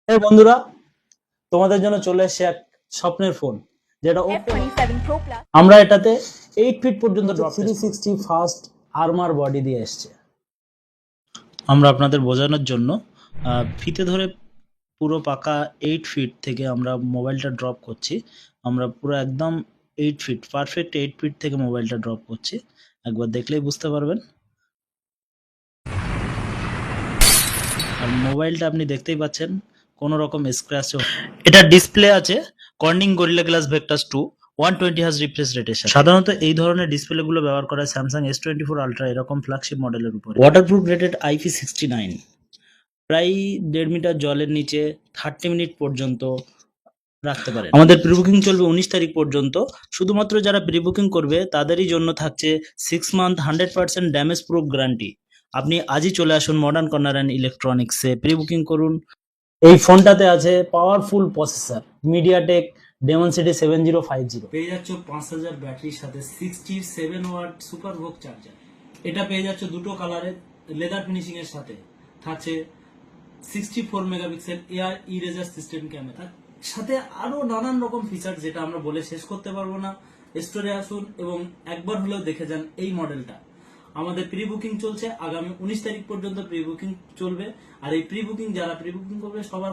এই বন্ধুরা, তোমাদের জন্য চলে এসেছে এক স্বপ্নের ফোন, যেটা F27 Pro Plus। আমরা এটাতে 8 ফিট পর্যন্ত ড্রপ 360 ফাস্ট আর্মার বডি দিয়ে এসছে। আমরা আপনাদের বোঝানোর জন্য ফিতে ধরে পুরো পাকা 8 ফিট থেকে আমরা মোবাইলটা ড্রপ করছি। আমরা পুরো একদম 8 ফিট পারফেক্ট 8 ফিট থেকে মোবাইলটা ড্রপ করছি। একবার দেখলেই বুঝতে পারবেন। আর মোবাইলটা আপনি দেখতেই পাচ্ছেন, কোনো রকম স্ক্র্যাচও। এটা ডিসপ্লে আছে Corning gorilla glass Victus 2 120 hertz refresh রেটের সাথে। সাধারণত এই ধরনের ডিসপ্লেগুলো ব্যবহার করা হয় স্যামসাং S24 আলট্রা এরকম ফ্ল্যাগশিপ মডেলের উপরে। ওয়াটারপ্রুফ রেটেড IP69, প্রায় 1.5 মিটার জলের নিচে 30 মিনিট পর্যন্ত রাখতে পারেন। আমাদের প্রি বুকিং চলবে 19 তারিখ পর্যন্ত। শুধুমাত্র যারা প্রি বুকিং করবে তাদেরই জন্য থাকছে 6 মান্থ 100% ড্যামেজ প্রুফ গ্যারান্টি। আপনি আজই চলে আসুন মডার্ন কর্নার অ্যান্ড ইলেকট্রনিক্সে, প্রি বুকিং করুন। এই ফোনটাতে আছে পাওয়ারফুল প্রসেসর মিডিয়াটেক ডেমনসিটি 7050, পেয়ে যাচ্ছ 5000 ব্যাটারির সাথে 67 ওয়াট সুপার ভোগ চার্জার। এটা পেয়ে যাচ্ছ দুটো কালারে লেদার ফিনিশিং এর সাথে, থাকছে 64 megapixel AR eraser system camera, সাথে আরো নানান রকম ফিচার যেটা আমরা বলে শেষ করতে পারবো না। স্টোরে আসুন এবং একবার হলেও দেখে যান এই মডেলটা। আমাদের প্রি বুকিং চলছে আগামী 19 তারিখ পর্যন্ত প্রি বুকিং চলবে। আর এই প্রি বুকিং যারা প্রি বুকিং করবে সবার